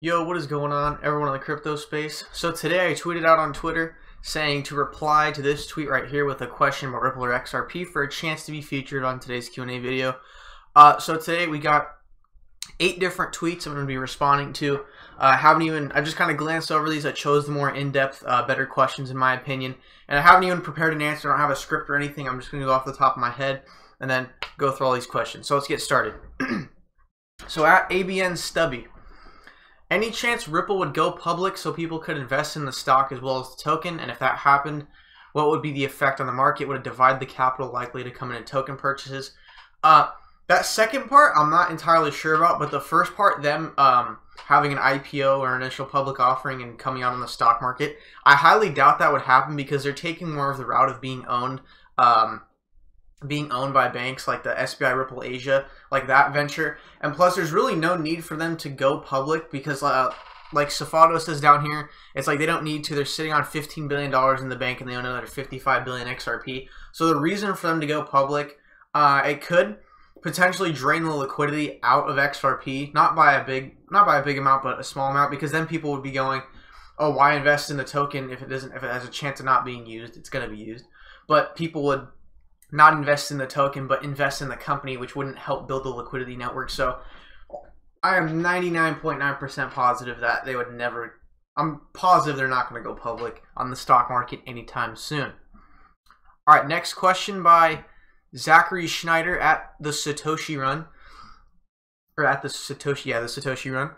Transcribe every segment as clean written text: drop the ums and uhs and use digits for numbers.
Yo, what is going on, everyone in the crypto space? So today I tweeted out on Twitter saying to reply to this tweet right here with a question about Ripple or XRP for a chance to be featured on today's Q&A video. So today we got 8 different tweets I'm going to be responding to. I just kind of glanced over these. I chose the more in-depth, better questions in my opinion. And I haven't even prepared an answer. I don't have a script or anything. I'm just going to go off the top of my head and then go through all these questions. So let's get started. So at ABN Stubby, any chance Ripple would go public so people could invest in the stock as well as the token? And if that happened, what would be the effect on the market? Would it divide the capital likely to come in token purchases? That second part, I'm not entirely sure about, but the first part, them having an IPO or initial public offering and coming out on the stock market, I highly doubt that would happen because they're taking more of the route of being owned by banks like the SBI Ripple Asia, like that venture. And plus, there's really no need for them to go public because, like Safado says down here, it's like they don't need to. They're sitting on $15 billion in the bank and they own another 55 billion XRP. So the reason for them to go public, it could potentially drain the liquidity out of XRP, not by a big amount, but a small amount, because then people would be going, oh, why invest in the token if it has a chance of not being used? It's going to be used. But people would not invest in the token, but invest in the company, which wouldn't help build the liquidity network. So I am 99.9% positive that they would never, I'm positive they're not going to go public on the stock market anytime soon. All right, next question by Zachary Schneider at the Satoshi Run. Or at the Satoshi Run.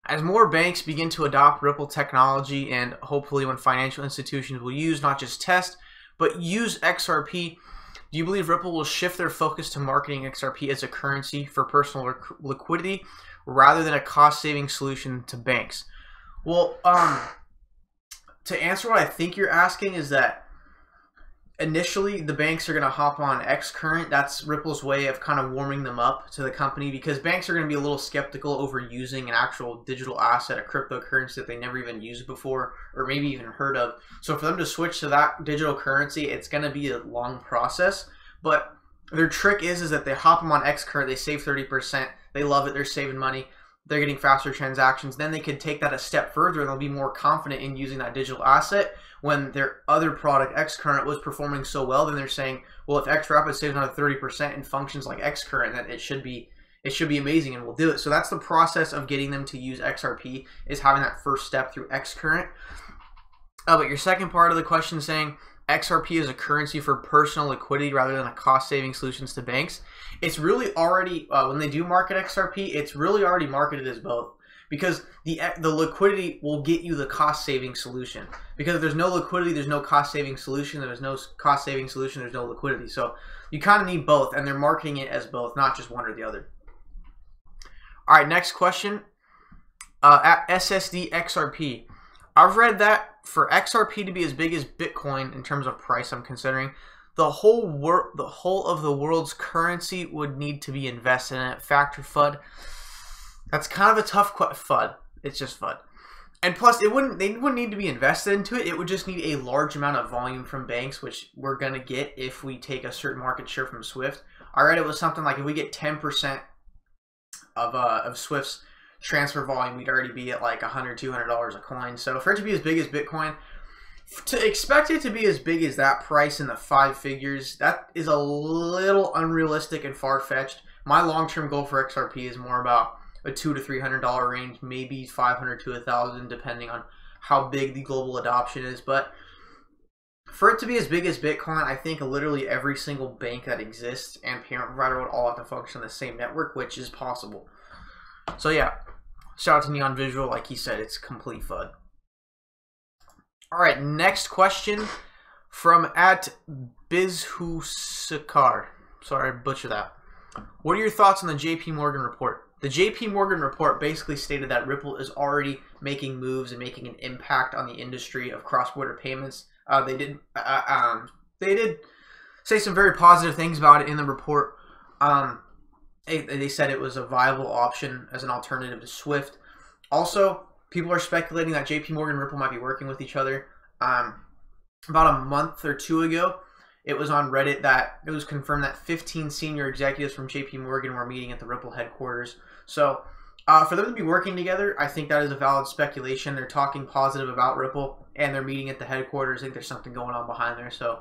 As more banks begin to adopt Ripple technology and hopefully when financial institutions will use, not just test, but use XRP, do you believe Ripple will shift their focus to marketing XRP as a currency for personal liquidity rather than a cost-saving solution to banks? Well, to answer what I think you're asking is that initially the banks are going to hop on Xcurrent. That's Ripple's way of kind of warming them up to the company because banks are going to be a little skeptical over using an actual digital asset, a cryptocurrency that they never even used before or maybe even heard of. So for them to switch to that digital currency, it's going to be a long process. But their trick is that they hop them on Xcurrent, they save 30%, they love it, they're saving money, they're getting faster transactions. Then they could take that a step further and they'll be more confident in using that digital asset. When their other product, Xcurrent, was performing so well, then they're saying, well, if XRapid saves another 30% and functions like Xcurrent, then it should be amazing and we'll do it. So that's the process of getting them to use XRP, is having that first step through Xcurrent. But your second part of the question saying XRP is a currency for personal liquidity rather than a cost-saving solutions to banks. It's really already, when they do market XRP, it's really already marketed as both. Because the liquidity will get you the cost-saving solution. Because if there's no liquidity, there's no cost-saving solution. If there's no cost-saving solution, there's no liquidity. So you kind of need both, and they're marketing it as both, not just one or the other. All right, next question. At SSD XRP, I've read that for XRP to be as big as Bitcoin in terms of price, I'm considering the whole of the world's currency would need to be invested in it. Factor FUD. That's kind of a tough FUD. It's just FUD. And plus, they wouldn't need to be invested into it. It would just need a large amount of volume from banks, which we're going to get if we take a certain market share from Swift. I read it was something like if we get 10% of Swift's transfer volume, we'd already be at like $100, $200 a coin. So for it to be as big as Bitcoin, to expect it to be as big as that price in the 5 figures, that is a little unrealistic and far-fetched. My long-term goal for XRP is more about a $200 to $300 range, maybe $500 to $1,000, depending on how big the global adoption is. But for it to be as big as Bitcoin, I think literally every single bank that exists and payment provider would all have to function on the same network, which is possible. So yeah, shout out to Neon Visual. Like he said, it's complete FUD. All right, next question from at Bizhusakar. Sorry, I butchered that. What are your thoughts on the JP Morgan report? The JP Morgan report basically stated that Ripple is already making moves and making an impact on the industry of cross-border payments. They did say some very positive things about it in the report. They said it was a viable option as an alternative to Swift. Also, people are speculating that JP Morgan and Ripple might be working with each other. About a month or 2 ago, it was on Reddit that it was confirmed that 15 senior executives from JP Morgan were meeting at the Ripple headquarters. So For them to be working together, I think that is a valid speculation. They're talking positive about Ripple, and they're meeting at the headquarters. I think there's something going on behind there. So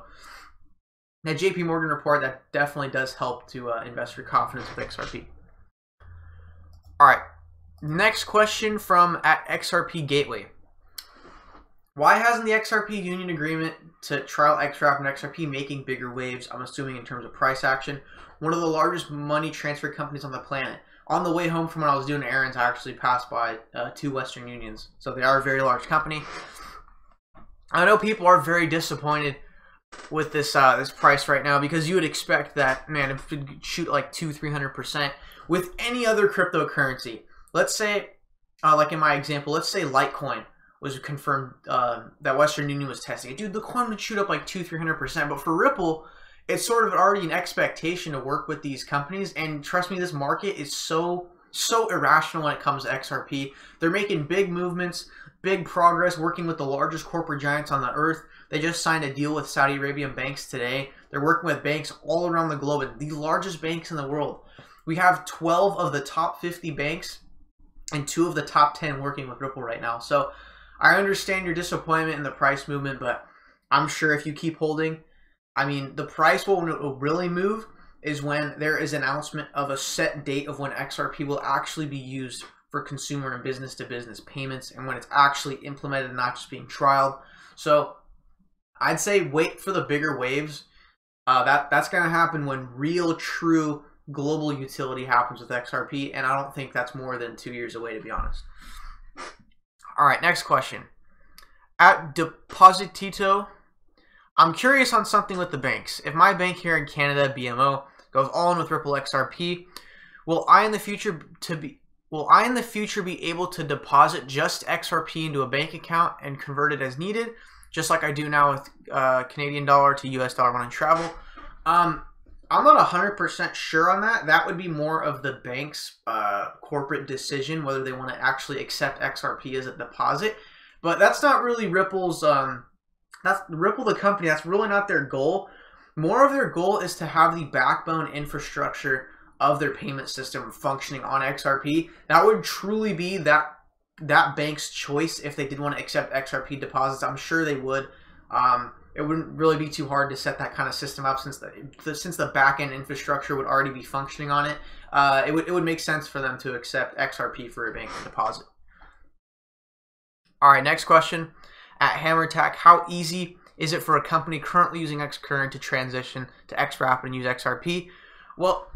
that JP Morgan report, that definitely does help to investor confidence with XRP. All right, next question from at XRP Gateway. Why hasn't the XRP union agreement to trial XRP and XRP making bigger waves, I'm assuming in terms of price action? One of the largest money transfer companies on the planet. On the way home from when I was doing errands, I actually passed by 2 Western Unions. So they are a very large company. I know people are very disappointed with this this price right now, because you would expect that, man, it would shoot like 200-300% with any other cryptocurrency. Let's say, like in my example, let's say Litecoin was confirmed that Western Union was testing it. Dude, the coin would shoot up like 200-300%. But for Ripple, it's sort of already an expectation to work with these companies. And trust me, this market is so irrational when it comes to XRP. They're making big movements, big progress, working with the largest corporate giants on the earth. They just signed a deal with Saudi Arabian banks today. They're working with banks all around the globe, and the largest banks in the world. We have 12 of the top 50 banks and 2 of the top 10 working with Ripple right now. So I understand your disappointment in the price movement, but I'm sure if you keep holding, I mean, the price will really move is when there is an announcement of a set date of when XRP will actually be used for consumer and business-to-business payments, and when it's actually implemented and not just being trialed. So I'd say wait for the bigger waves. That's going to happen when real, true global utility happens with XRP, and I don't think that's more than 2 years away, to be honest. All right, next question. At Depositito, I'm curious on something with the banks. If my bank here in Canada, BMO, goes all in with Ripple XRP, will I in the future be able to deposit just XRP into a bank account and convert it as needed, just like I do now with Canadian dollar to US dollar when I travel? I'm not 100% sure on that. That would be more of the bank's corporate decision, whether they want to actually accept XRP as a deposit. But that's not really Ripple's, that's Ripple the company, that's really not their goal. More of their goal is to have the backbone infrastructure of their payment system functioning on XRP. That would truly be that bank's choice if they did want to accept XRP deposits. I'm sure they would. It wouldn't really be too hard to set that kind of system up, since the back-end infrastructure would already be functioning on it. It would make sense for them to accept XRP for a banking deposit. All right, next question. At HammerTack, how easy is it for a company currently using Xcurrent to transition to XRapid and use XRP? Well,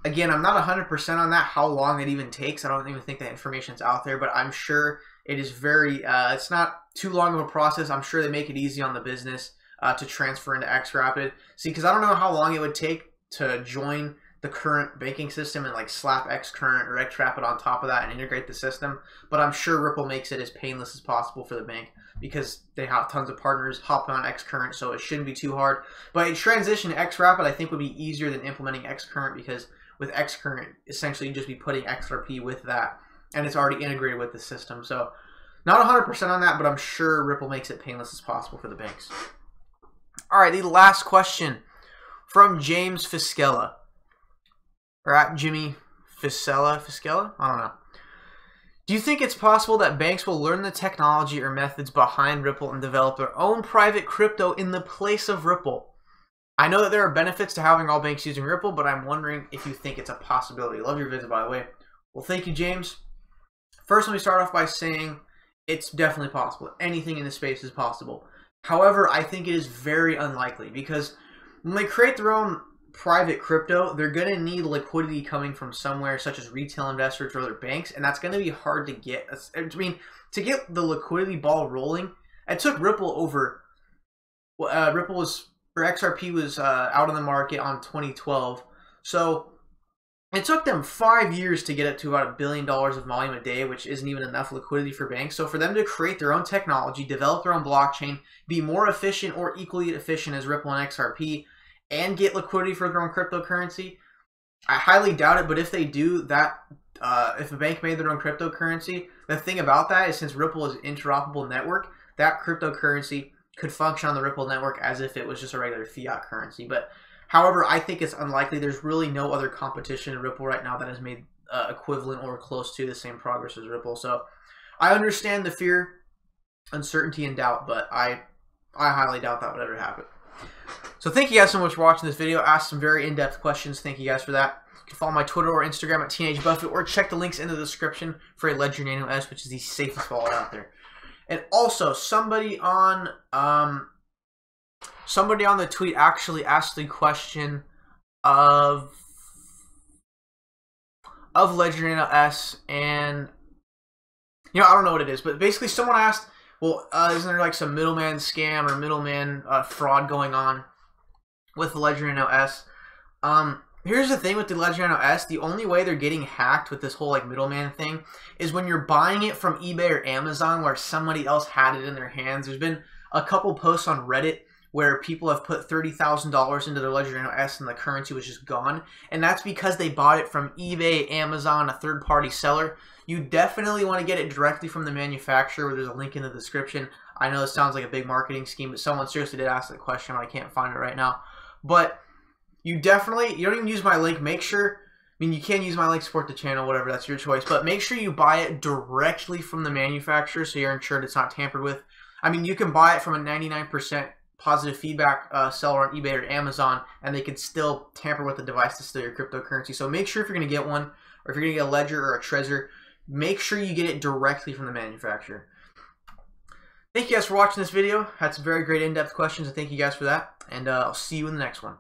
again, I'm not 100% on that, how long it even takes. I don't even think that information's out there, but I'm sure it is very, it's not too long of a process. I'm sure they make it easy on the business to transfer into XRapid. See, because I don't know how long it would take to join the current banking system and like slap Xcurrent or XRapid on top of that and integrate the system. But I'm sure Ripple makes it as painless as possible for the bank, because they have tons of partners hopping on Xcurrent, so it shouldn't be too hard. But a transition to XRapid I think would be easier than implementing Xcurrent, because with Xcurrent, essentially you just be putting XRP with that, and it's already integrated with the system. So not 100% on that, but I'm sure Ripple makes it painless as possible for the banks. All right, the last question from James Fiscella, or at Jimmy Fiscella? I don't know. Do you think it's possible that banks will learn the technology or methods behind Ripple and develop their own private crypto in the place of Ripple? I know that there are benefits to having all banks using Ripple, but I'm wondering if you think it's a possibility. Love your visit, by the way. Well, thank you, James. First, let me start off by saying it's definitely possible. Anything in this space is possible. However, I think it is very unlikely, because when they create their own private crypto, they're going to need liquidity coming from somewhere, such as retail investors or other banks, and that's going to be hard to get. I mean, to get the liquidity ball rolling, it took Ripple over. XRP was out on the market on 2012, so it took them 5 years to get it to about $1 billion of volume a day, which isn't even enough liquidity for banks. So for them to create their own technology, develop their own blockchain, be more efficient or equally efficient as Ripple and XRP, and get liquidity for their own cryptocurrency, I highly doubt it. But if they do that, if a bank made their own cryptocurrency, the thing about that is, since Ripple is an interoperable network, that cryptocurrency could function on the Ripple network as if it was just a regular fiat currency. But however, I think it's unlikely. There's really no other competition in Ripple right now that has made equivalent or close to the same progress as Ripple. So I understand the fear, uncertainty, and doubt, but I highly doubt that would ever happen. So thank you guys so much for watching this video. I asked some very in-depth questions. Thank you guys for that. You can follow my Twitter or Instagram at Teenage Buffett, or check the links in the description for a Ledger Nano S, which is the safest wallet out there. And also, somebody on the tweet actually asked the question of Ledger Nano S, and I don't know what it is, but basically someone asked, well, isn't there like some middleman scam or middleman fraud going on with the Ledger Nano S? Here's the thing with the Ledger Nano S: the only way they're getting hacked with this whole like middleman thing is when you're buying it from eBay or Amazon, where somebody else had it in their hands. There's been a couple posts on Reddit where people have put $30,000 into their Ledger Nano S and the currency was just gone, and that's because they bought it from eBay, Amazon, a third-party seller. You definitely want to get it directly from the manufacturer, where there's a link in the description. I know this sounds like a big marketing scheme, but someone seriously did ask that question, but I can't find it right now. But you don't even use my link. Make sure, you can use my link, support the channel, whatever, that's your choice. But make sure you buy it directly from the manufacturer so you're ensured it's not tampered with. You can buy it from a 99% positive feedback seller on eBay or Amazon, and they can still tamper with the device to steal your cryptocurrency. So make sure if you're going to get one, or if you're going to get a Ledger or a Trezor, make sure you get it directly from the manufacturer. Thank you guys for watching this video. Had some very great in-depth questions, and thank you guys for that. And I'll see you in the next one.